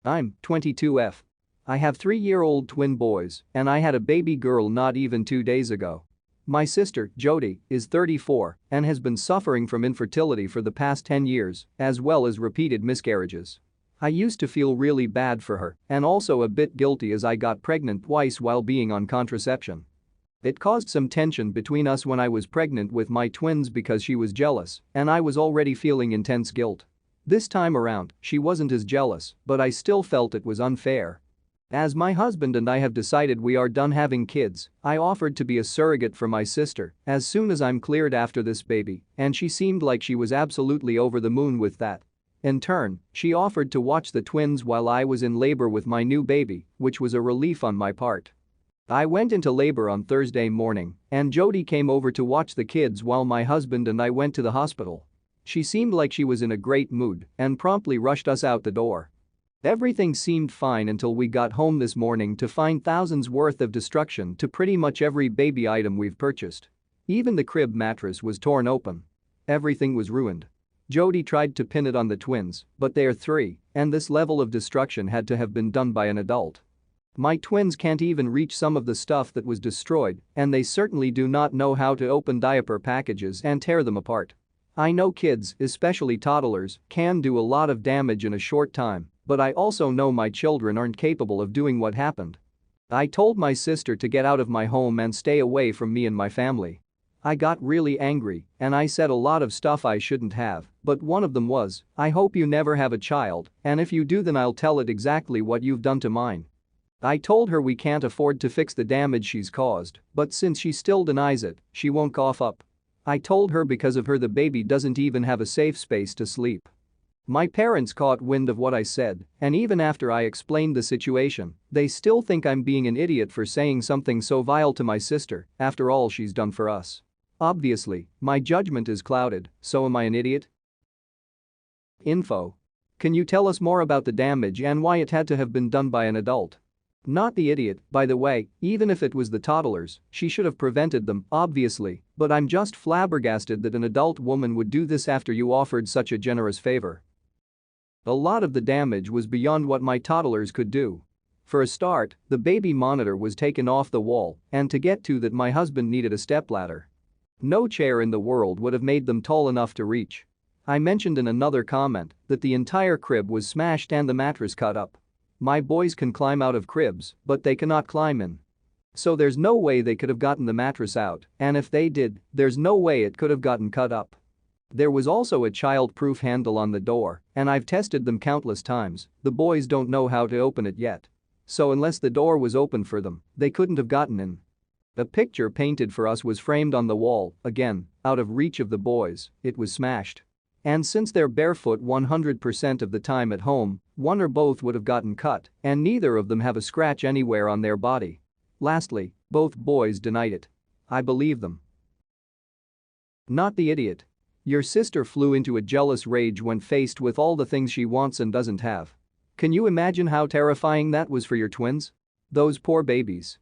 I'm 22F. I have 3-year-old twin boys, and I had a baby girl not even 2 days ago. My sister, Jodie, is 34 and has been suffering from infertility for the past 10 years, as well as repeated miscarriages. I used to feel really bad for her and also a bit guilty as I got pregnant twice while being on contraception. It caused some tension between us when I was pregnant with my twins because she was jealous and I was already feeling intense guilt. This time around, she wasn't as jealous, but I still felt it was unfair. As my husband and I have decided we are done having kids, I offered to be a surrogate for my sister as soon as I'm cleared after this baby, and she seemed like she was absolutely over the moon with that. In turn, she offered to watch the twins while I was in labor with my new baby, which was a relief on my part. I went into labor on Thursday morning, and Jodie came over to watch the kids while my husband and I went to the hospital. She seemed like she was in a great mood and promptly rushed us out the door. Everything seemed fine until we got home this morning to find thousands worth of destruction to pretty much every baby item we've purchased. Even the crib mattress was torn open. Everything was ruined. Jodie tried to pin it on the twins, but they are 3, and this level of destruction had to have been done by an adult. My twins can't even reach some of the stuff that was destroyed, and they certainly do not know how to open diaper packages and tear them apart. I know kids, especially toddlers, can do a lot of damage in a short time, but I also know my children aren't capable of doing what happened. I told my sister to get out of my home and stay away from me and my family. I got really angry and I said a lot of stuff I shouldn't have, but one of them was, "I hope you never have a child, and if you do then I'll tell it exactly what you've done to mine." I told her we can't afford to fix the damage she's caused, but since she still denies it, she won't cough up. I told her because of her the baby doesn't even have a safe space to sleep. My parents caught wind of what I said, and even after I explained the situation, they still think I'm being an idiot for saying something so vile to my sister after all she's done for us. Obviously, my judgment is clouded, so am I an idiot? Info. Can you tell us more about the damage and why it had to have been done by an adult? Not the idiot, by the way, even if it was the toddlers, she should have prevented them, obviously, but I'm just flabbergasted that an adult woman would do this after you offered such a generous favor. A lot of the damage was beyond what my toddlers could do. For a start, the baby monitor was taken off the wall, and to get to that my husband needed a stepladder. No chair in the world would have made them tall enough to reach. I mentioned in another comment that the entire crib was smashed and the mattress cut up. My boys can climb out of cribs, but they cannot climb in. So there's no way they could have gotten the mattress out, and if they did, there's no way it could have gotten cut up. There was also a child-proof handle on the door, and I've tested them countless times, the boys don't know how to open it yet. So unless the door was open for them, they couldn't have gotten in. A picture painted for us was framed on the wall, again, out of reach of the boys, it was smashed. And since they're barefoot 100% of the time at home, one or both would have gotten cut, and neither of them have a scratch anywhere on their body. Lastly, both boys denied it. I believe them. Not the idiot. Your sister flew into a jealous rage when faced with all the things she wants and doesn't have. Can you imagine how terrifying that was for your twins? Those poor babies.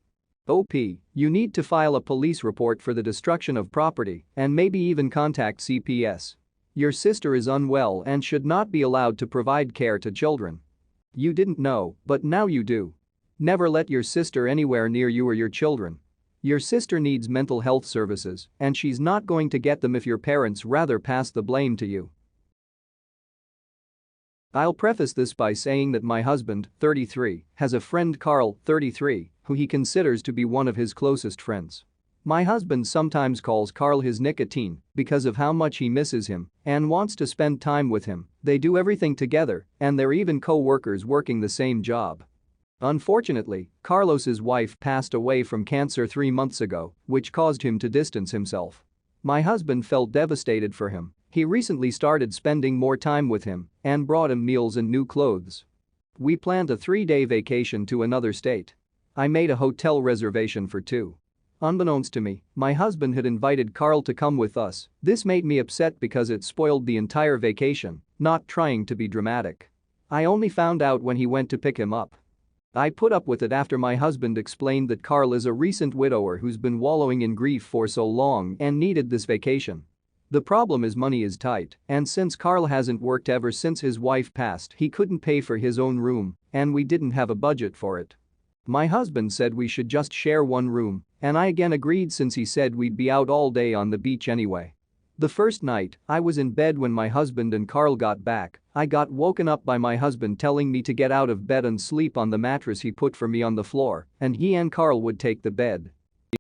OP, you need to file a police report for the destruction of property and maybe even contact CPS. Your sister is unwell and should not be allowed to provide care to children. You didn't know, but now you do. Never let your sister anywhere near you or your children. Your sister needs mental health services, and she's not going to get them if your parents rather pass the blame to you. I'll preface this by saying that my husband, 33, has a friend Carl, 33, who he considers to be one of his closest friends. My husband sometimes calls Carl his nicotine because of how much he misses him and wants to spend time with him. They do everything together, and they're even co-workers working the same job. Unfortunately, Carlos's wife passed away from cancer 3 months ago, which caused him to distance himself. My husband felt devastated for him. He recently started spending more time with him and brought him meals and new clothes. We planned a 3-day vacation to another state. I made a hotel reservation for 2. Unbeknownst to me, my husband had invited Carl to come with us. This made me upset because it spoiled the entire vacation, not trying to be dramatic. I only found out when he went to pick him up. I put up with it after my husband explained that Carl is a recent widower who's been wallowing in grief for so long and needed this vacation. The problem is money is tight, and since Carl hasn't worked ever since his wife passed, he couldn't pay for his own room, and we didn't have a budget for it. My husband said we should just share one room, and I again agreed since he said we'd be out all day on the beach anyway. The first night, I was in bed when my husband and Carl got back. I got woken up by my husband telling me to get out of bed and sleep on the mattress he put for me on the floor, and he and Carl would take the bed.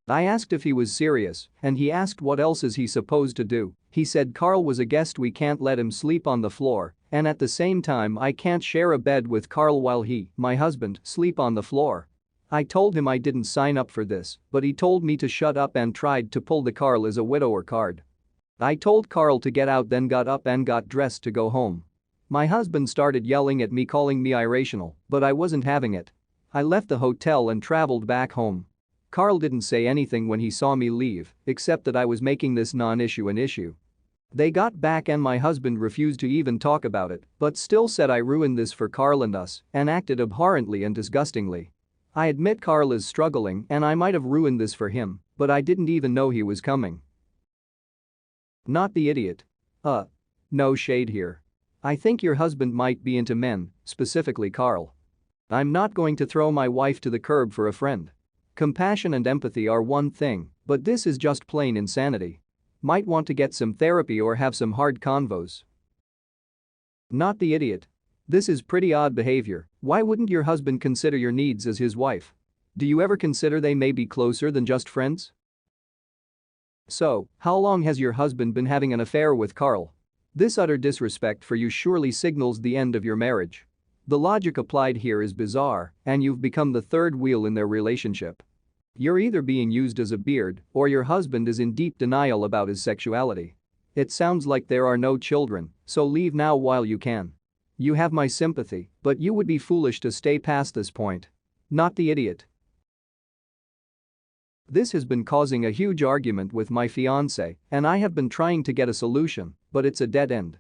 I asked if he was serious, and he asked what else is he supposed to do. He said Carl was a guest, we can't let him sleep on the floor, and at the same time I can't share a bed with Carl while he, my husband, sleep on the floor. I told him I didn't sign up for this, but he told me to shut up and tried to pull the Carl is a widower card. I told Carl to get out, then got up and got dressed to go home. My husband started yelling at me, calling me irrational, but I wasn't having it. I left the hotel and traveled back home. Carl didn't say anything when he saw me leave, except that I was making this non-issue an issue. They got back and my husband refused to even talk about it, but still said I ruined this for Carl and us, and acted abhorrently and disgustingly. I admit Carl is struggling and I might have ruined this for him, but I didn't even know he was coming. Not the idiot. No shade here. I think your husband might be into men, specifically Carl. I'm not going to throw my wife to the curb for a friend. Compassion and empathy are one thing, but this is just plain insanity. Might want to get some therapy or have some hard convos. Not the idiot. This is pretty odd behavior. Why wouldn't your husband consider your needs as his wife? Do you ever consider they may be closer than just friends? So, how long has your husband been having an affair with Carl? This utter disrespect for you surely signals the end of your marriage. The logic applied here is bizarre, and you've become the third wheel in their relationship. You're either being used as a beard, or your husband is in deep denial about his sexuality. It sounds like there are no children, so leave now while you can. You have my sympathy, but you would be foolish to stay past this point. Not the idiot. This has been causing a huge argument with my fiancé, and I have been trying to get a solution, but it's a dead end.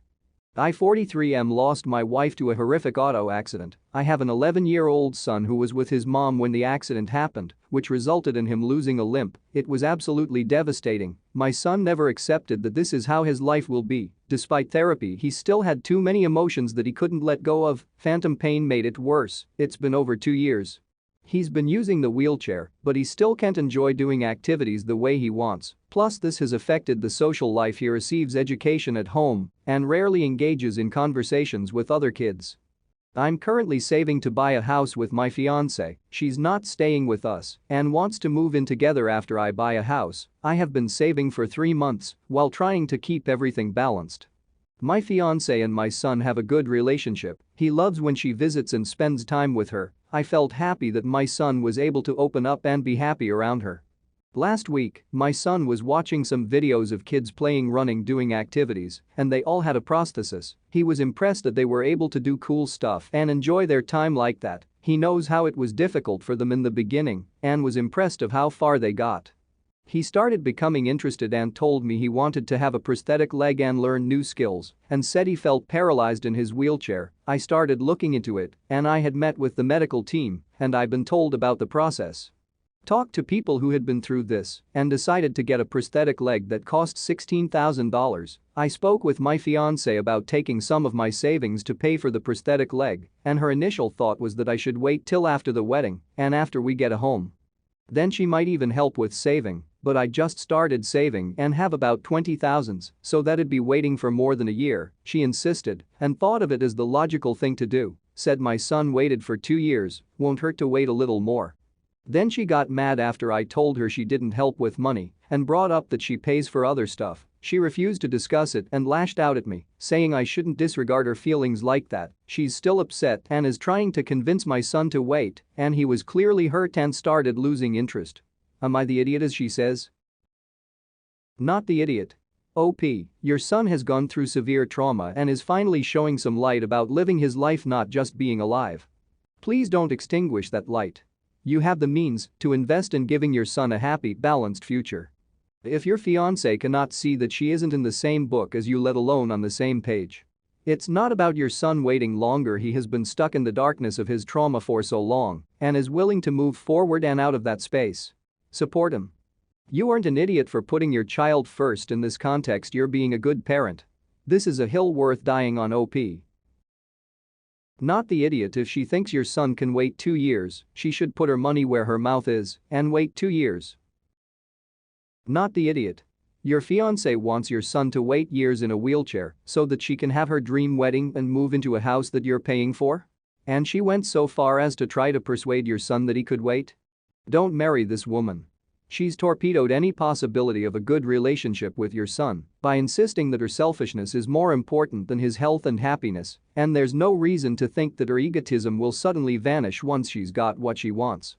I 43 lost my wife to a horrific auto accident. I have an 11-year-old son who was with his mom when the accident happened, which resulted in him losing a limb. It was absolutely devastating. My son never accepted that this is how his life will be. Despite therapy, he still had too many emotions that he couldn't let go of. Phantom pain made it worse. It's been over 2 years. He's been using the wheelchair, but he still can't enjoy doing activities the way he wants. Plus, this has affected the social life. He receives education at home and rarely engages in conversations with other kids. I'm currently saving to buy a house with my fiancé. She's not staying with us and wants to move in together after I buy a house. I have been saving for 3 months while trying to keep everything balanced. My fiancé and my son have a good relationship. He loves when she visits and spends time with her. I felt happy that my son was able to open up and be happy around her. Last week, my son was watching some videos of kids playing, running, doing activities, and they all had a prosthesis. He was impressed that they were able to do cool stuff and enjoy their time like that. He knows how it was difficult for them in the beginning and was impressed of how far they got. He started becoming interested and told me he wanted to have a prosthetic leg and learn new skills and said he felt paralyzed in his wheelchair. I started looking into it and I had met with the medical team and I'd been told about the process. Talked to people who had been through this and decided to get a prosthetic leg that cost $16,000. I spoke with my fiancé about taking some of my savings to pay for the prosthetic leg, and her initial thought was that I should wait till after the wedding and after we get a home. Then she might even help with saving, but I just started saving and have about 20,000, so that'd be waiting for more than a year. She insisted and thought of it as the logical thing to do, said my son waited for 2 years, won't hurt to wait a little more. Then she got mad after I told her she didn't help with money and brought up that she pays for other stuff. She refused to discuss it and lashed out at me, saying I shouldn't disregard her feelings like that. She's still upset and is trying to convince my son to wait, and he was clearly hurt and started losing interest. Am I the idiot, as she says? Not the idiot. OP, your son has gone through severe trauma and is finally showing some light about living his life, not just being alive. Please don't extinguish that light. You have the means to invest in giving your son a happy, balanced future. If your fiancé cannot see that she isn't in the same book as you, let alone on the same page. It's not about your son waiting longer. He has been stuck in the darkness of his trauma for so long and is willing to move forward and out of that space. Support him. You aren't an idiot for putting your child first in this context, you're being a good parent. This is a hill worth dying on, OP. Not the idiot if she thinks your son can wait 2 years, she should put her money where her mouth is and wait 2 years. Not the idiot. Your fiancé wants your son to wait years in a wheelchair so that she can have her dream wedding and move into a house that you're paying for? And she went so far as to try to persuade your son that he could wait? Don't marry this woman. She's torpedoed any possibility of a good relationship with your son by insisting that her selfishness is more important than his health and happiness, and there's no reason to think that her egotism will suddenly vanish once she's got what she wants.